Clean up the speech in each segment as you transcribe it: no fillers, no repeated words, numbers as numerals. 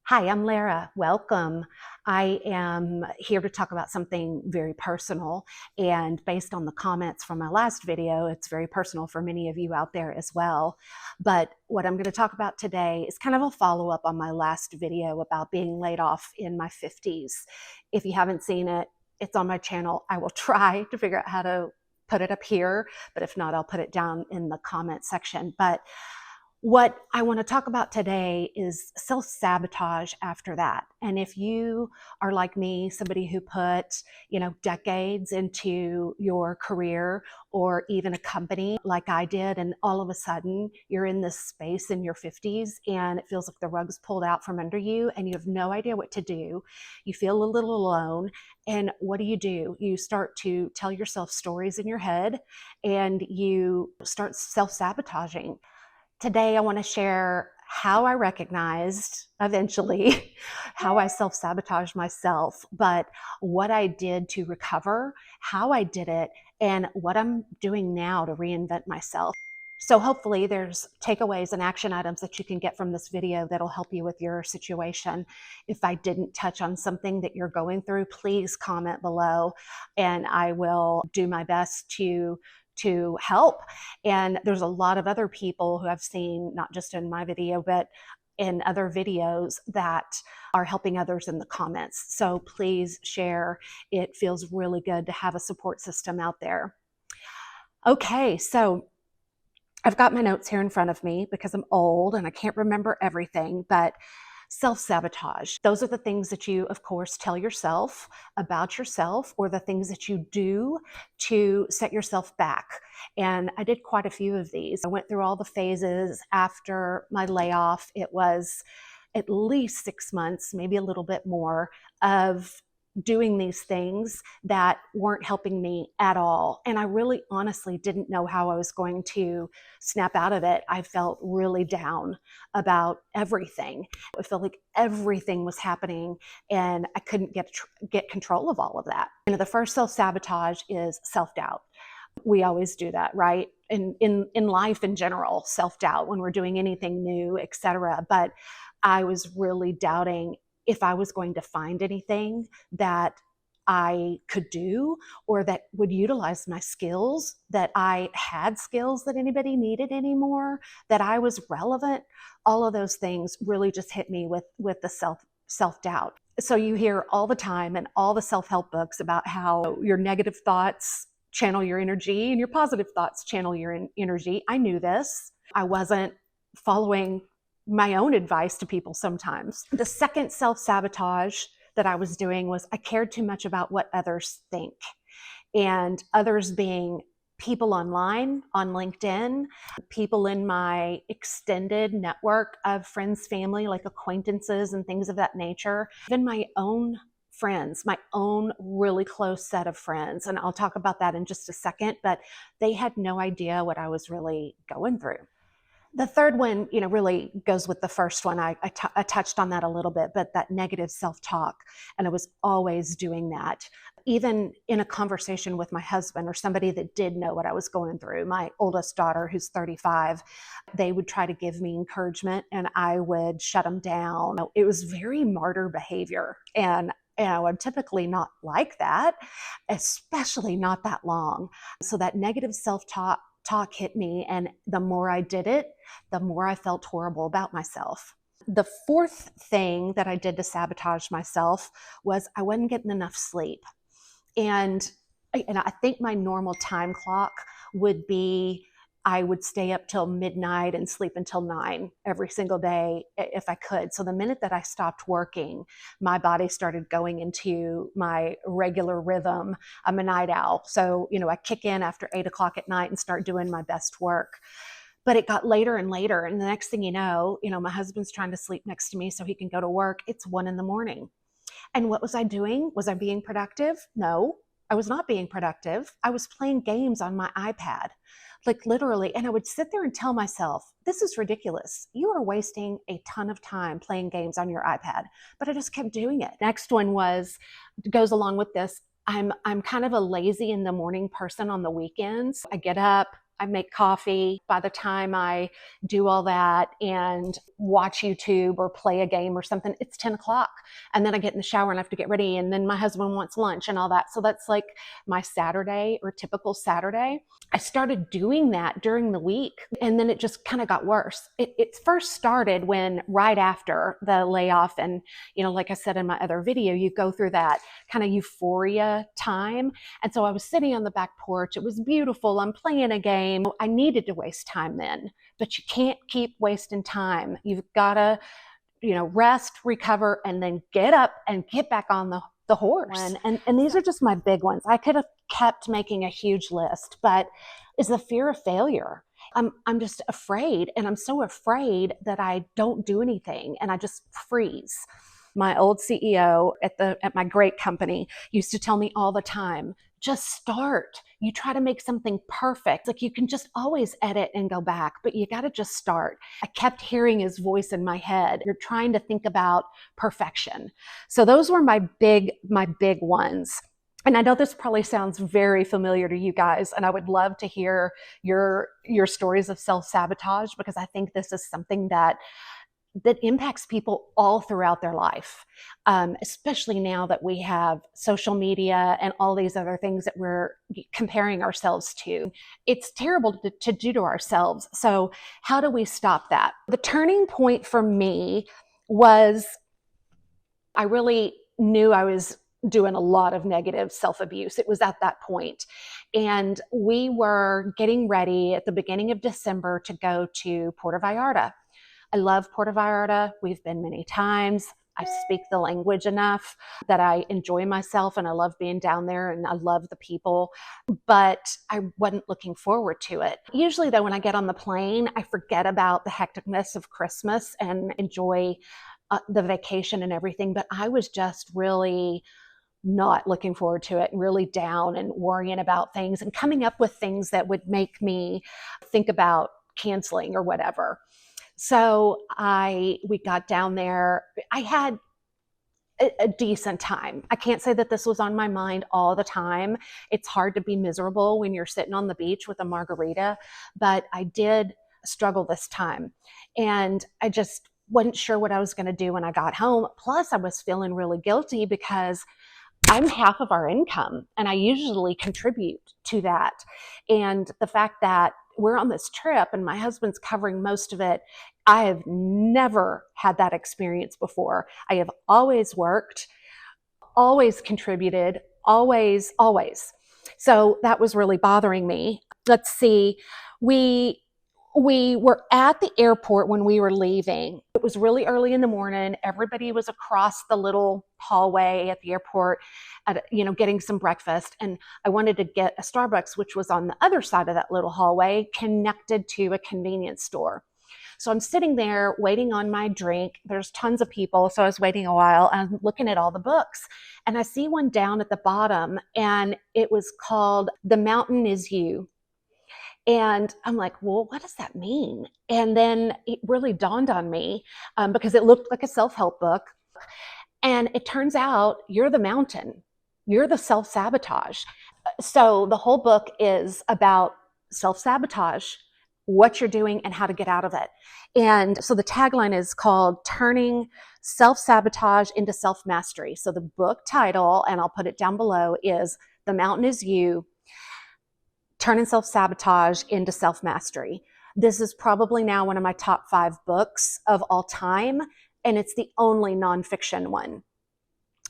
Hi, I'm Lara. Welcome. I am here to talk about something very personal, and based on the comments from my last video, it's very personal for many of you out there as well. But what I'm going to talk about today is kind of a follow-up on my last video about being laid off in my 50s. If you haven't seen it, it's on my channel. I will try to figure out how to put it up here, but if not, I'll put it down in the comment section. But what I want to talk about today is self-sabotage after that. And if you are like me, somebody who put, decades into your career or even a company like I did, and all of a sudden you're in this space in your 50s and it feels like the rug's pulled out from under you and you have no idea what to do. You feel a little alone. And what do? You start to tell yourself stories in your head and you start self-sabotaging. Today, I want to share how I recognized eventually how I self-sabotaged myself, but what I did to recover, how I did it, and what I'm doing now to reinvent myself. So hopefully there's takeaways and action items that you can get from this video that'll help you with your situation. If I didn't touch on something that you're going through, please comment below and I will do my best to help. And there's a lot of other people who I've seen, not just in my video, but in other videos that are helping others in the comments. So please share. It feels really good to have a support system out there. Okay, so I've got my notes here in front of me because I'm old and I can't remember everything, but self-sabotage. Those are the things that you, of course, tell yourself about yourself, or the things that you do to set yourself back. And I did quite a few of these. I went through all the phases after my layoff. It was at least 6 months, maybe a little bit more, of doing these things that weren't helping me at all. And I really honestly didn't know how I was going to snap out of it. I felt really down about everything. I felt like everything was happening and I couldn't get control of all of that. The first self-sabotage is self-doubt. We always do that, right? In life in general, self-doubt when we're doing anything new, etc. But I was really doubting if I was going to find anything that I could do or that would utilize my skills, that I had skills that anybody needed anymore, that I was relevant. All of those things really just hit me with the self-doubt. So you hear all the time in all the self-help books about how your negative thoughts channel your energy and your positive thoughts channel your energy. I knew this. I wasn't following my own advice to people sometimes. The second self-sabotage that I was doing was I cared too much about what others think, and others being people online, on LinkedIn, people in my extended network of friends, family, like acquaintances and things of that nature, even my own friends, my own really close set of friends. And I'll talk about that in just a second, but they had no idea what I was really going through. The third one, really goes with the first one. I touched on that a little bit, but that negative self-talk. And I was always doing that. Even in a conversation with my husband or somebody that did know what I was going through, my oldest daughter, who's 35, they would try to give me encouragement and I would shut them down. It was very martyr behavior. And I'm typically not like that, especially not that long. So that negative self-talk hit me, and the more I did it, the more I felt horrible about myself. The fourth thing that I did to sabotage myself was I wasn't getting enough sleep. And I think my normal time clock would be I would stay up till midnight and sleep until 9 every single day if I could. So the minute that I stopped working, my body started going into my regular rhythm. I'm a night owl. So, I kick in after 8 o'clock at night and start doing my best work. But it got later and later. And the next thing you know, my husband's trying to sleep next to me so he can go to work. It's 1 a.m. And what was I doing? Was I being productive? No, I was not being productive. I was playing games on my iPad. Like literally, and I would sit there and tell myself, this is ridiculous. You are wasting a ton of time playing games on your iPad. But I just kept doing it. Next one goes along with this. I'm kind of a lazy in the morning person on the weekends. I get up, I make coffee. By the time I do all that and watch YouTube or play a game or something, it's 10 o'clock. And then I get in the shower and I have to get ready. And then my husband wants lunch and all that. So that's like my Saturday or typical Saturday. I started doing that during the week, and then it just kind of got worse. It first started when right after the layoff, and like I said in my other video, you go through that kind of euphoria time. And so I was sitting on the back porch. It was beautiful. I'm playing a game. I needed to waste time then, but you can't keep wasting time. You've got to rest, recover, and then get up and get back on the horse. And these are just my big ones. I could have kept making a huge list, but is the fear of failure. I'm just afraid, and I'm so afraid that I don't do anything and I just freeze. My old CEO at my great company used to tell me all the time, just start. You try to make something perfect. Like, you can just always edit and go back, but you got to just start. I kept hearing his voice in my head. You're trying to think about perfection. So those were my big ones. And I know this probably sounds very familiar to you guys, and I would love to hear your stories of self-sabotage, because I think this is something that impacts people all throughout their life, especially now that we have social media and all these other things that we're comparing ourselves to. It's terrible to do to ourselves. So how do we stop that? The turning point for me was I really knew I was doing a lot of negative self-abuse. It was at that point. And we were getting ready at the beginning of December to go to Puerto Vallarta. I love Puerto Vallarta. We've been many times. I speak the language enough that I enjoy myself, and I love being down there, and I love the people, but I wasn't looking forward to it. Usually though, when I get on the plane, I forget about the hecticness of Christmas and enjoy the vacation and everything, but I was just really not looking forward to it, and really down and worrying about things and coming up with things that would make me think about canceling or whatever. So we got down there. I had a decent time. I can't say that this was on my mind all the time. It's hard to be miserable when you're sitting on the beach with a margarita, but I did struggle this time. And I just wasn't sure what I was going to do when I got home. Plus, I was feeling really guilty because I'm half of our income, and I usually contribute to that. And the fact that we're on this trip and my husband's covering most of it, I have never had that experience before. I have always worked, always contributed, always. So that was really bothering me. Let's see. We were at the airport when we were leaving. It was really early in the morning. Everybody was across the little hallway at the airport, getting some breakfast. And I wanted to get a Starbucks, which was on the other side of that little hallway, connected to a convenience store. So I'm sitting there waiting on my drink. There's tons of people, so I was waiting a while. I'm looking at all the books, and I see one down at the bottom, and it was called The Mountain Is You. And I'm like, well, what does that mean? And then it really dawned on me, because it looked like a self-help book. And it turns out you're the mountain. You're the self-sabotage. So the whole book is about self-sabotage, what you're doing, and how to get out of it. And so the tagline is called Turning Self-Sabotage into Self-Mastery. So the book title, and I'll put it down below, is The Mountain Is You, Turning Self-Sabotage into Self-Mastery. This is probably now one of my top 5 books of all time, and it's the only nonfiction one.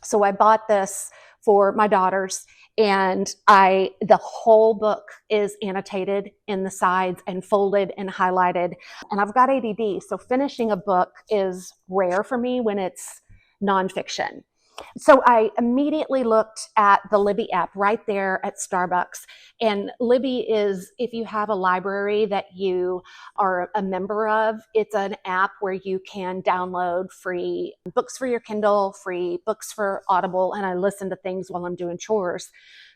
So I bought this for my daughters, and the whole book is annotated in the sides and folded and highlighted. And I've got ADD, so finishing a book is rare for me when it's nonfiction. So I immediately looked at the Libby app right there at Starbucks. And Libby is, if you have a library that you are a member of, it's an app where you can download free books for your Kindle, free books for Audible, and I listen to things while I'm doing chores.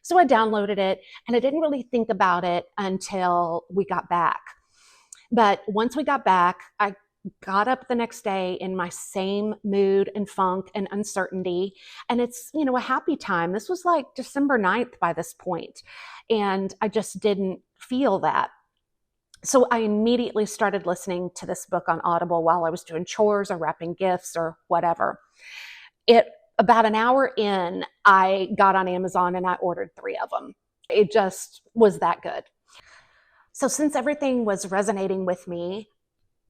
So I downloaded it, and I didn't really think about it until we got back. But once we got back, I got up the next day in my same mood and funk and uncertainty. And it's, a happy time. This was like December 9th by this point. And I just didn't feel that. So I immediately started listening to this book on Audible while I was doing chores or wrapping gifts or whatever. About an hour in, I got on Amazon and I ordered 3 of them. It just was that good. So since everything was resonating with me,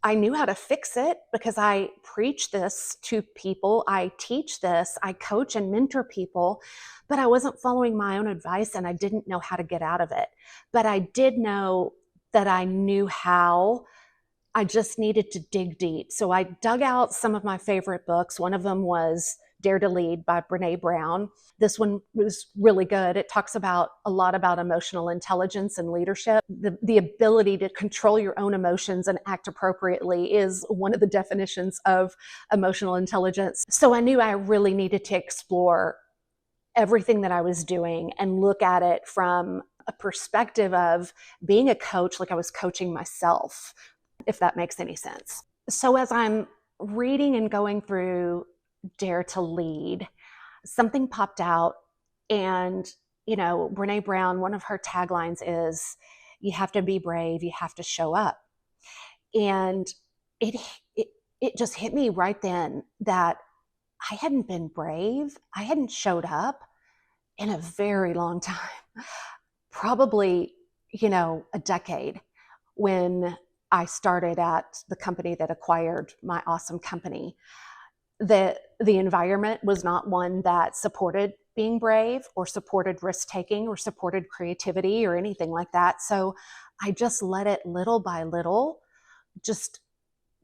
I knew how to fix it because I preach this to people. I teach this. I coach and mentor people, but I wasn't following my own advice and I didn't know how to get out of it. But I did know that I knew how. I just needed to dig deep. So I dug out some of my favorite books. One of them was Dare to Lead by Brene Brown. This one was really good. It talks about a lot about emotional intelligence and leadership. The ability to control your own emotions and act appropriately is one of the definitions of emotional intelligence. So I knew I really needed to explore everything that I was doing and look at it from a perspective of being a coach, like I was coaching myself, if that makes any sense. So as I'm reading and going through Dare to Lead, something popped out. And, Brene Brown, one of her taglines is, you have to be brave, you have to show up. And it, it, it just hit me right then that I hadn't been brave. I hadn't showed up in a very long time, probably, a decade, when I started at the company that acquired my awesome company. The environment was not one that supported being brave or supported risk taking or supported creativity or anything like that. So I just let it little by little just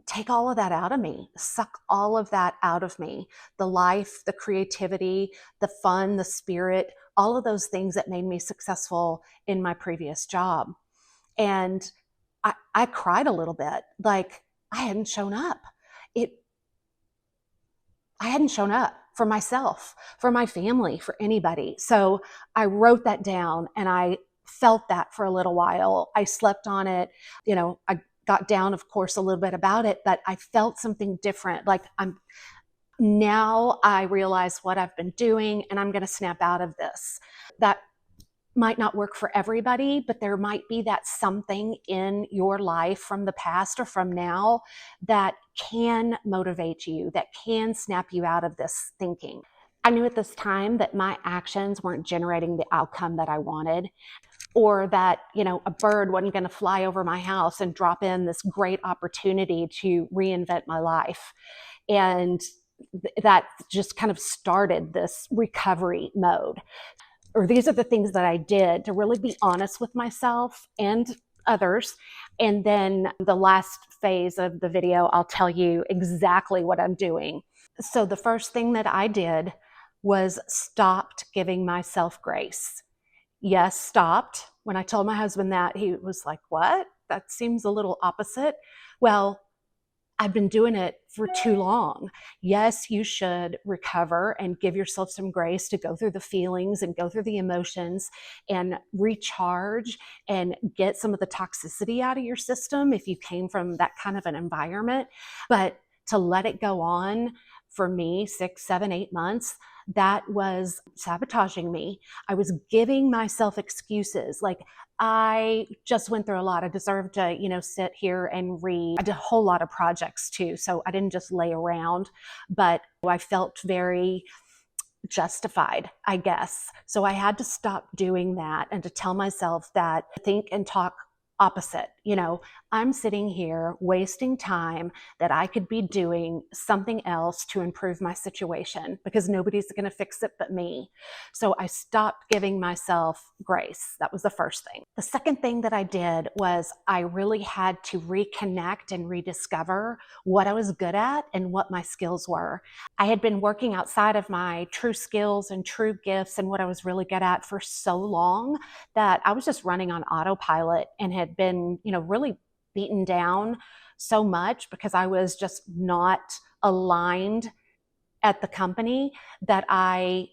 take all of that out of me, suck all of that out of me. The life, the creativity, the fun, the spirit, all of those things that made me successful in my previous job. And I cried a little bit, like I hadn't shown up. I hadn't shown up for myself, for my family, for anybody. So I wrote that down and I felt that for a little while. I slept on it. I got down, of course, a little bit about it, but I felt something different. Like now I realize what I've been doing and I'm going to snap out of this. That might not work for everybody, but there might be that something in your life from the past or from now that can motivate you, that can snap you out of this thinking. I knew at this time that my actions weren't generating the outcome that I wanted, or that, a bird wasn't going to fly over my house and drop in this great opportunity to reinvent my life. And that just kind of started this recovery mode. Or these are the things that I did to really be honest with myself and others. And then the last phase of the video, I'll tell you exactly what I'm doing. So the first thing that I did was stopped giving myself grace. Yes, stopped. When I told my husband that, he was like, what? That seems a little opposite. Well, I've been doing it for too long. Yes, you should recover and give yourself some grace to go through the feelings and go through the emotions and recharge and get some of the toxicity out of your system if you came from that kind of an environment. But to let it go on for me, 6, 7, 8 months, that was sabotaging me. I was giving myself excuses like, I just went through a lot. I deserve to, sit here and read. I did a whole lot of projects too. So I didn't just lay around, but I felt very justified, I guess. So I had to stop doing that and to tell myself that think and talk opposite. I'm sitting here wasting time that I could be doing something else to improve my situation because nobody's going to fix it but me. So I stopped giving myself grace. That was the first thing. The second thing that I did was I really had to reconnect and rediscover what I was good at and what my skills were. I had been working outside of my true skills and true gifts and what I was really good at for so long that I was just running on autopilot and had been, really beaten down so much because I was just not aligned at the company that I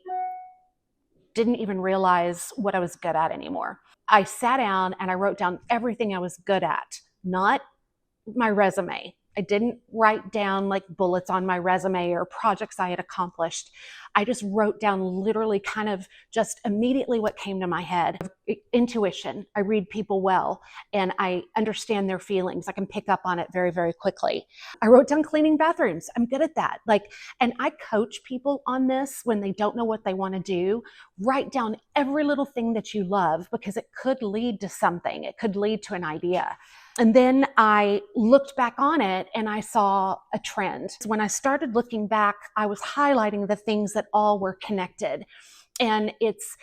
didn't even realize what I was good at anymore. I sat down and I wrote down everything I was good at, not my resume, I didn't write down like bullets on my resume or projects I had accomplished. I just wrote down literally kind of just immediately what came to my head. Intuition. I read people well and I understand their feelings. I can pick up on it very, very quickly. I wrote down cleaning bathrooms. I'm good at that. And I coach people on this when they don't know what they want to do. Write down every little thing that you love because it could lead to something. It could lead to an idea. And then I looked back on it and I saw a trend. When I started looking back, I was highlighting the things that all were connected. And it's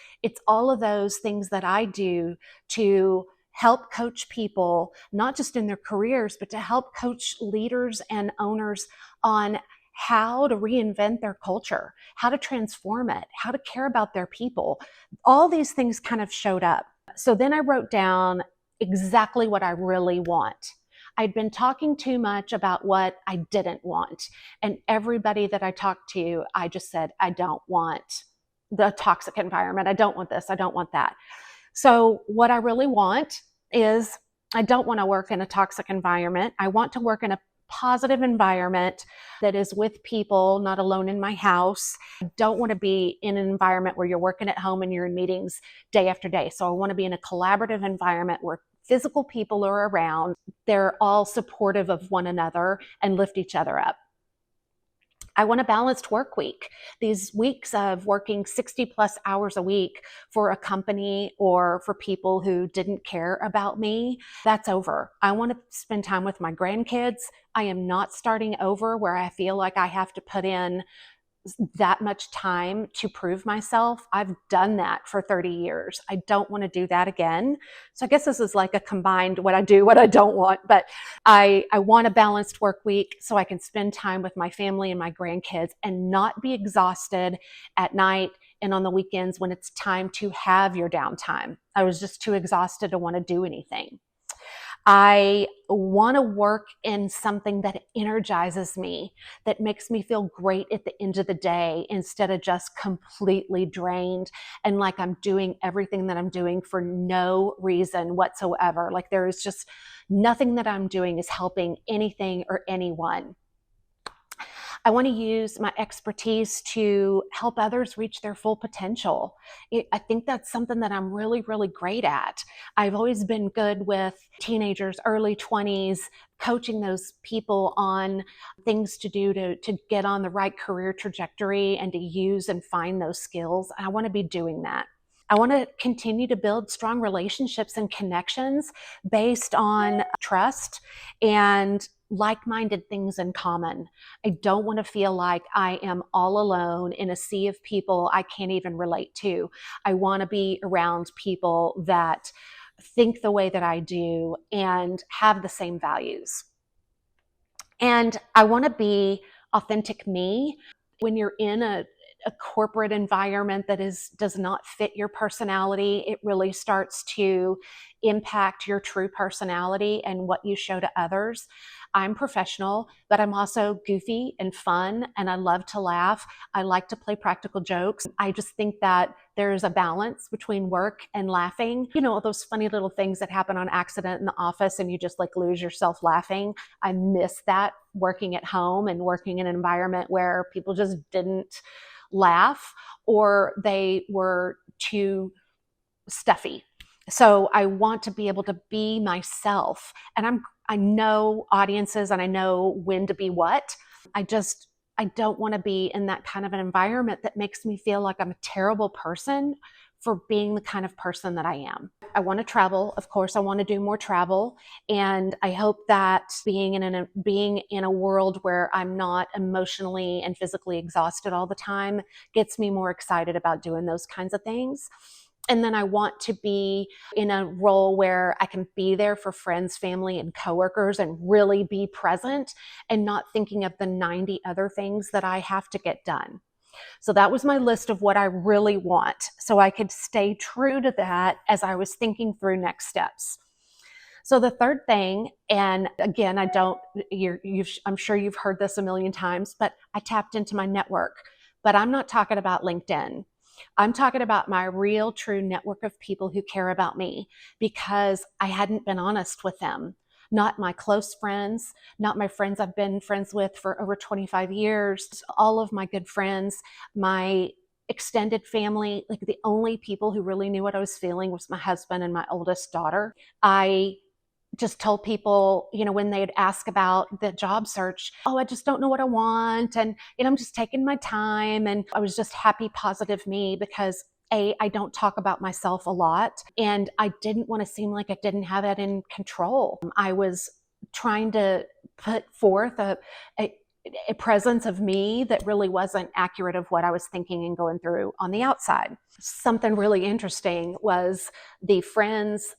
all of those things that I do to help coach people, not just in their careers, but to help coach leaders and owners on how to reinvent their culture, how to transform it, how to care about their people. All these things kind of showed up. So then I wrote down exactly what I really want. I'd been talking too much about what I didn't want. And everybody that I talked to, I just said, I don't want the toxic environment. I don't want this. I don't want that. So what I really want is I don't want to work in a toxic environment. I want to work in a positive environment that is with people, not alone in my house. I don't want to be in an environment where you're working at home and you're in meetings day after day. So I want to be in a collaborative environment where physical people are around. They're all supportive of one another and lift each other up. I want a balanced work week. These weeks of working 60 plus hours a week for a company or for people who didn't care about me, that's over. I want to spend time with my grandkids. I am not starting over where I feel like I have to put in that much time to prove myself. I've done that for 30 years. I don't want to do that again. So I guess this is like a combined what I do, what I don't want, but I want a balanced work week so I can spend time with my family and my grandkids and not be exhausted at night and on the weekends when it's time to have your downtime. I was just too exhausted to want to do anything. I want to work in something that energizes me, that makes me feel great at the end of the day instead of just completely drained and like I'm doing everything that I'm doing for no reason whatsoever. Like there is just nothing that I'm doing is helping anything or anyone. I want to use my expertise to help others reach their full potential. I think that's something that I'm really, really great at. I've always been good with teenagers, early 20s, coaching those people on things to do to get on the right career trajectory and to use and find those skills. And I want to be doing that. I want to continue to build strong relationships and connections based on trust and like-minded things in common. I don't want to feel like I am all alone in a sea of people I can't even relate to. I want to be around people that think the way that I do and have the same values. And I want to be authentic me. When you're in a corporate environment that does not fit your personality, it really starts to impact your true personality and what you show to others. I'm professional, but I'm also goofy and fun, and I love to laugh. I like to play practical jokes. I just think that there's a balance between work and laughing. You know, those funny little things that happen on accident in the office and you just like lose yourself laughing. I miss that working at home and working in an environment where people just didn't laugh or they were too stuffy. So I want to be able to be myself, and I know audiences and I know when to be what. I don't want to be in that kind of an environment that makes me feel like I'm a terrible person for being the kind of person that I am. I want to travel. Of course, I want to do more travel. And I hope that being in a world where I'm not emotionally and physically exhausted all the time gets me more excited about doing those kinds of things. And then I want to be in a role where I can be there for friends, family, and coworkers and really be present and not thinking of the 90 other things that I have to get done. So that was my list of what I really want. So I could stay true to that as I was thinking through next steps. So the third thing, and again, I'm sure you've heard this a million times, but I tapped into my network. But I'm not talking about LinkedIn. I'm talking about my real, true network of people who care about me because I hadn't been honest with them. not my close friends, not my friends I've been friends with for over 25 years, all of my good friends, my extended family. Like, the only people who really knew what I was feeling was my husband and my oldest daughter. I just told people, when they'd ask about the job search, oh, I just don't know what I want. And, I'm just taking my time. And I was just happy, positive me, because I don't talk about myself a lot. And I didn't want to seem like I didn't have it in control. I was trying to put forth a presence of me that really wasn't accurate of what I was thinking and going through on the outside. Something really interesting was the friends,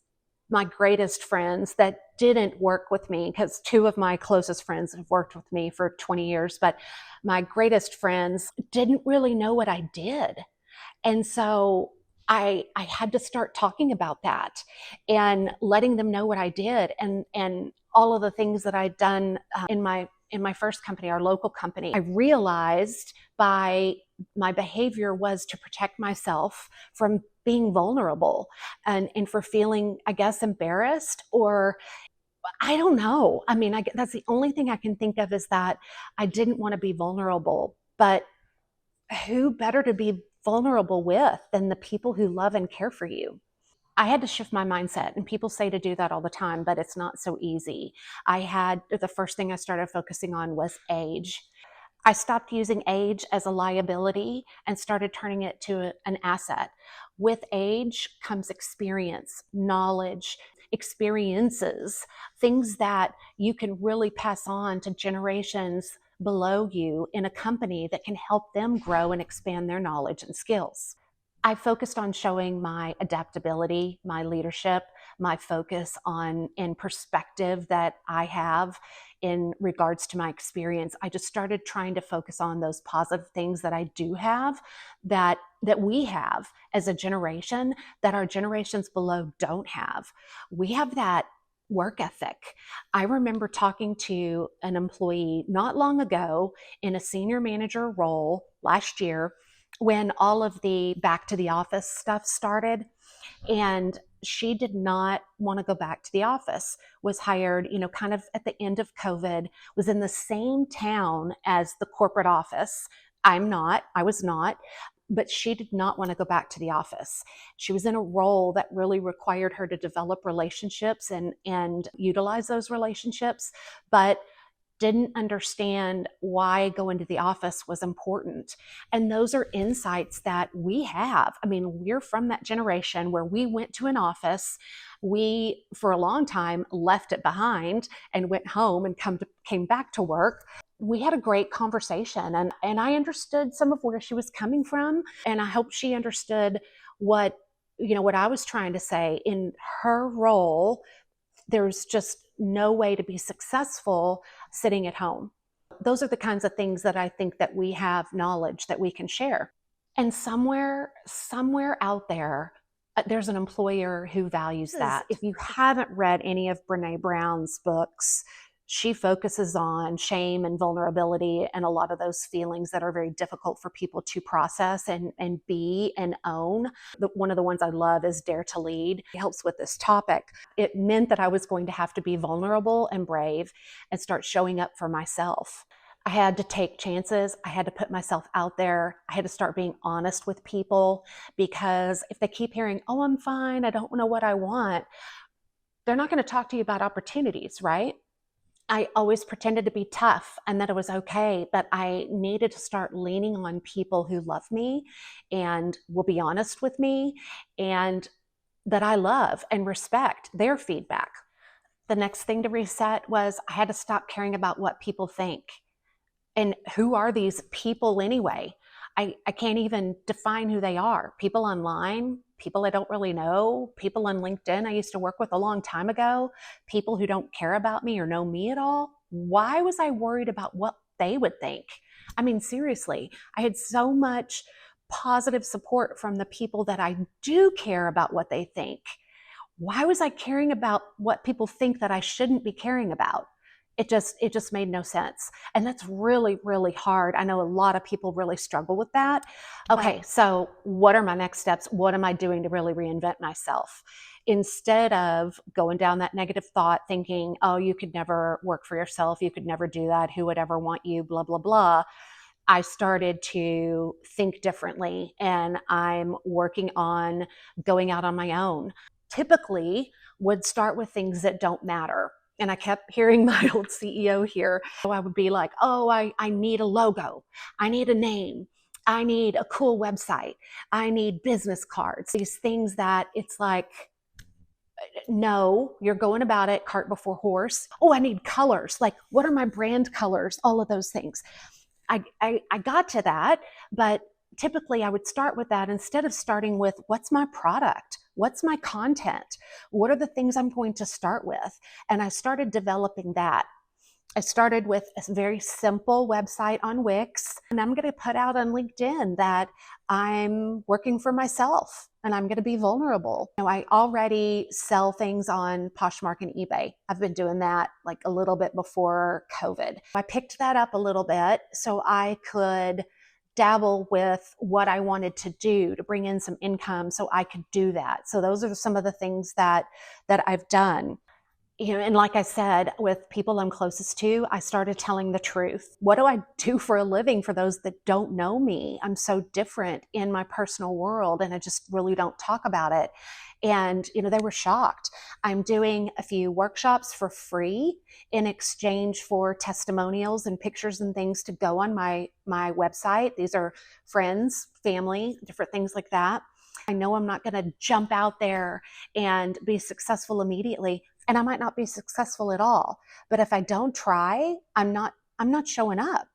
my greatest friends, that didn't work with me, because two of my closest friends have worked with me for 20 years, but my greatest friends didn't really know what I did. And so I had to start talking about that and letting them know what I did, and all of the things that I'd done in my first company, our local company. I realized by my behavior was to protect myself from being vulnerable, and for feeling, I guess, embarrassed, or I don't know. I mean, that's the only thing I can think of, is that I didn't want to be vulnerable. But who better to be vulnerable with than the people who love and care for you? I had to shift my mindset, and people say to do that all the time, but it's not so easy. The first thing I started focusing on was age. I stopped using age as a liability and started turning it to an asset. With age comes experience, knowledge, experiences, things that you can really pass on to generations below you in a company that can help them grow and expand their knowledge and skills. I focused on showing my adaptability, my leadership, my focus on and perspective that I have in regards to my experience. I just started trying to focus on those positive things that I do have, that we have as a generation, that our generations below don't have. We have that work ethic. I remember talking to an employee not long ago in a senior manager role last year, when all of the back to the office stuff started, and she did not want to go back to the office. Was hired, kind of at the end of COVID, was in the same town as the corporate office. I was not, but she did not want to go back to the office. She was in a role that really required her to develop relationships and utilize those relationships, but didn't understand why going to the office was important. And those are insights that we have. I mean, we're from that generation where we went to an office. We, for a long time, left it behind and went home and came back to work. We had a great conversation, and I understood some of where she was coming from. And I hope she understood what I was trying to say. In her role, there's just no way to be successful sitting at home. Those are the kinds of things that I think that we have knowledge that we can share. And somewhere out there, there's an employer who values that. If you haven't read any of Brene Brown's books, she focuses on shame and vulnerability and a lot of those feelings that are very difficult for people to process and be and own. One of the ones I love is Dare to Lead. It helps with this topic. It meant that I was going to have to be vulnerable and brave and start showing up for myself. I had to take chances. I had to put myself out there. I had to start being honest with people, because if they keep hearing, oh, I'm fine, I don't know what I want, they're not going to talk to you about opportunities, right? I always pretended to be tough and that it was okay, but I needed to start leaning on people who love me and will be honest with me, and that I love and respect their feedback. The next thing to reset was I had to stop caring about what people think. And who are these people anyway? I can't even define who they are. People online, people I don't really know, people on LinkedIn I used to work with a long time ago, people who don't care about me or know me at all. Why was I worried about what they would think? I mean, seriously, I had so much positive support from the people that I do care about what they think. Why was I caring about what people think that I shouldn't be caring about? It just made no sense. And that's really, really hard. I know a lot of people really struggle with that. Okay, so what are my next steps? What am I doing to really reinvent myself? Instead of going down that negative thought, thinking, oh, you could never work for yourself, you could never do that, who would ever want you, blah, blah, blah. I started to think differently, and I'm working on going out on my own. Typically would start with things that don't matter. And I kept hearing my old CEO here. So I would be like, oh, I need a logo. I need a name. I need a cool website. I need business cards. These things that it's like, no, you're going about it cart before horse. Oh, I need colors. Like, what are my brand colors? All of those things. I got to that, but typically I would start with that instead of starting with what's my product? What's my content? What are the things I'm going to start with? And I started developing that. I started with a very simple website on Wix, and I'm going to put out on LinkedIn that I'm working for myself and I'm going to be vulnerable. I already sell things on Poshmark and eBay. I've been doing that like a little bit before COVID. I picked that up a little bit so I could dabble with what I wanted to do to bring in some income so I could do that. So those are some of the things that I've done. And like I said, with people I'm closest to, I started telling the truth. What do I do for a living for those that don't know me? I'm so different in my personal world, and I just really don't talk about it. And, they were shocked. I'm doing a few workshops for free in exchange for testimonials and pictures and things to go on my website. These are friends, family, different things like that. I know I'm not going to jump out there and be successful immediately. And I might not be successful at all. But if I don't try, I'm not showing up.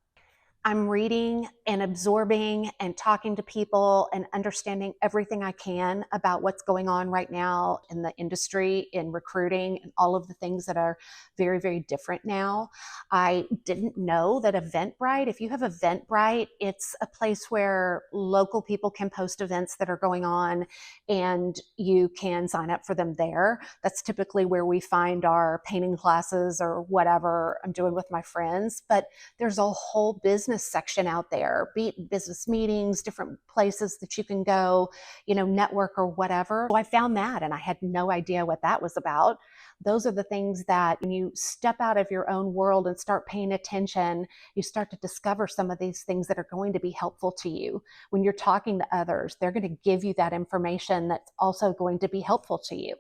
I'm reading and absorbing and talking to people and understanding everything I can about what's going on right now in the industry, in recruiting, and all of the things that are very, very different now. I didn't know that Eventbrite, if you have Eventbrite, it's a place where local people can post events that are going on and you can sign up for them there. That's typically where we find our painting classes or whatever I'm doing with my friends. But there's a whole business section out there, business meetings, different places that you can go, network or whatever. So I found that, and I had no idea what that was about. Those are the things that when you step out of your own world and start paying attention, you start to discover some of these things that are going to be helpful to you. When you're talking to others, they're going to give you that information that's also going to be helpful to you.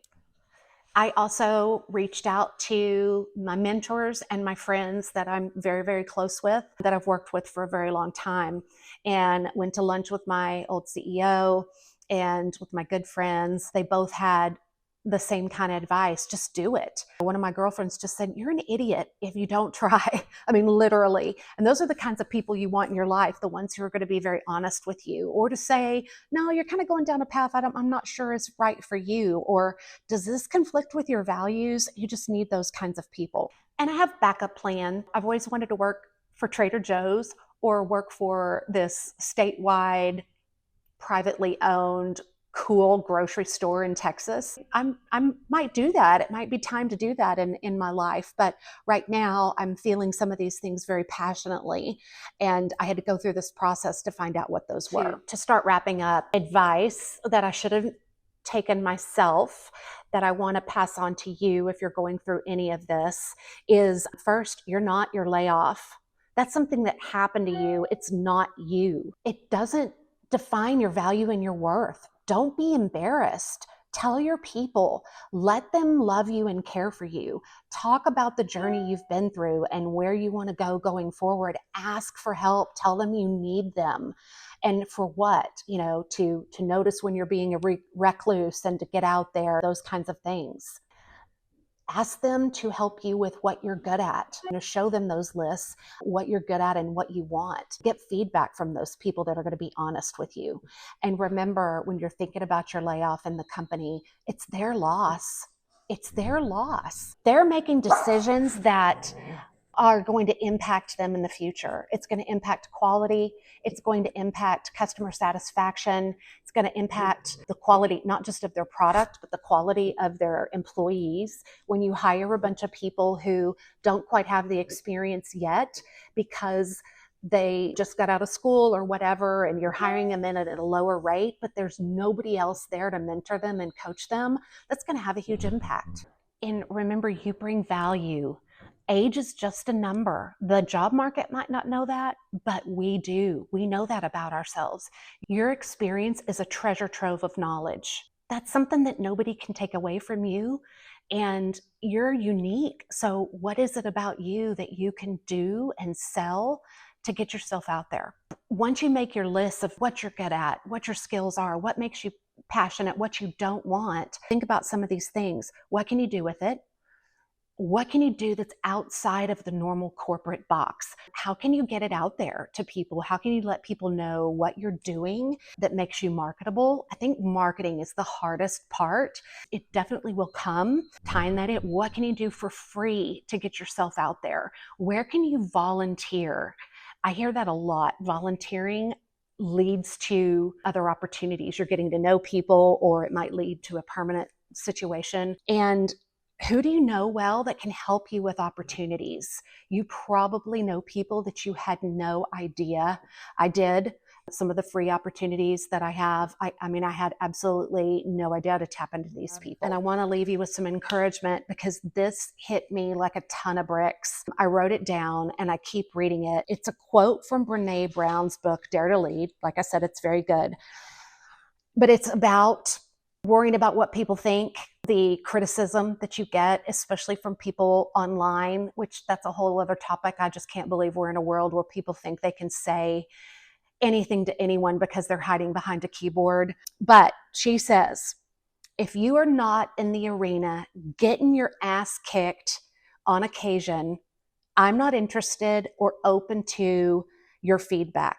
I also reached out to my mentors and my friends that I'm very, very close with, that I've worked with for a very long time, and went to lunch with my old CEO and with my good friends. They both had the same kind of advice: just do it. One of my girlfriends just said, you're an idiot if you don't try. I mean, literally. And those are the kinds of people you want in your life, the ones who are going to be very honest with you, or to say, no, you're kind of going down a path I'm not sure is right for you, or does this conflict with your values? You just need those kinds of people. And I have backup plan. I've always wanted to work for Trader Joe's or work for this statewide, privately owned, cool grocery store in Texas. I might do that. It might be time to do that in my life. But right now I'm feeling some of these things very passionately. And I had to go through this process to find out what those were. To start wrapping up, advice that I should have taken myself that I want to pass on to you if you're going through any of this is, first, you're not your layoff. That's something that happened to you. It's not you. It doesn't define your value and your worth. Don't be embarrassed. Tell your people, let them love you and care for you. Talk about the journey you've been through and where you want to go going forward. Ask for help. Tell them you need them. And for what? To notice when you're being a recluse and to get out there, those kinds of things. Ask them to help you with what you're good at. Show them those lists, what you're good at and what you want. Get feedback from those people that are going to be honest with you. And remember, when you're thinking about your layoff in the company, it's their loss. It's their loss. They're making decisions that are going to impact them in the future. It's going to impact quality. It's going to impact customer satisfaction. It's going to impact the quality, not just of their product, but the quality of their employees. When you hire a bunch of people who don't quite have the experience yet because they just got out of school or whatever, and you're hiring them in at a lower rate, but there's nobody else there to mentor them and coach them, that's going to have a huge impact. And remember, you bring value. Age is just a number. The job market might not know that, but we do. We know that about ourselves. Your experience is a treasure trove of knowledge. That's something that nobody can take away from you. And you're unique. So what is it about you that you can do and sell to get yourself out there? Once you make your list of what you're good at, what your skills are, what makes you passionate, what you don't want, think about some of these things. What can you do with it? What can you do that's outside of the normal corporate box? How can you get it out there to people? How can you let people know what you're doing that makes you marketable? I think marketing is the hardest part. It definitely will come. Tying that in, what can you do for free to get yourself out there? Where can you volunteer? I hear that a lot. Volunteering leads to other opportunities. You're getting to know people, or it might lead to a permanent situation. And who do you know well that can help you with opportunities? You probably know people that you had no idea. I did. Some of the free opportunities that I have, I had absolutely no idea to tap into these people. And I want to leave you with some encouragement, because this hit me like a ton of bricks. I wrote it down and I keep reading it. It's a quote from Brene Brown's book, Dare to Lead. Like I said, it's very good. But it's about worrying about what people think, the criticism that you get, especially from people online, which that's a whole other topic. I just can't believe we're in a world where people think they can say anything to anyone because they're hiding behind a keyboard. But she says, if you are not in the arena getting your ass kicked on occasion, I'm not interested or open to your feedback.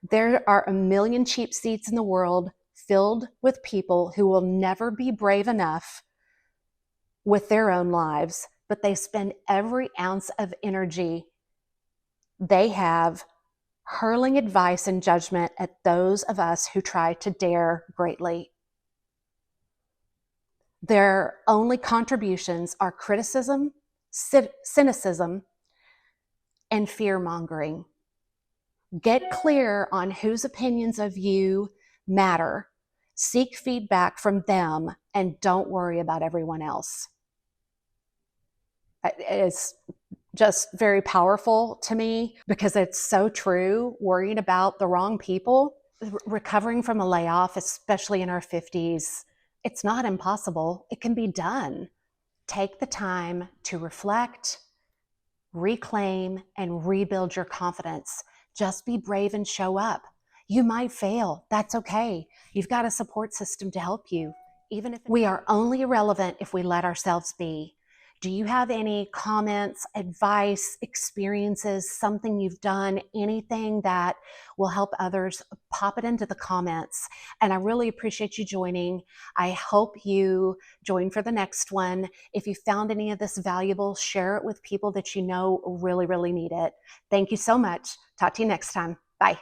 There are a million cheap seats in the world filled with people who will never be brave enough with their own lives, but they spend every ounce of energy they have hurling advice and judgment at those of us who try to dare greatly. Their only contributions are criticism, cynicism, and fear-mongering. Get clear on whose opinions of you matter. Seek feedback from them and don't worry about everyone else. It's just very powerful to me because it's so true. Worrying about the wrong people, recovering from a layoff, especially in our 50s, it's not impossible. It can be done. Take the time to reflect, reclaim, and rebuild your confidence. Just be brave and show up. You might fail. That's okay. You've got a support system to help you. Even if we are only relevant if we let ourselves be. Do you have any comments, advice, experiences, something you've done, anything that will help others? Pop it into the comments. And I really appreciate you joining. I hope you join for the next one. If you found any of this valuable, share it with people that you know really, really need it. Thank you so much. Talk to you next time. Bye.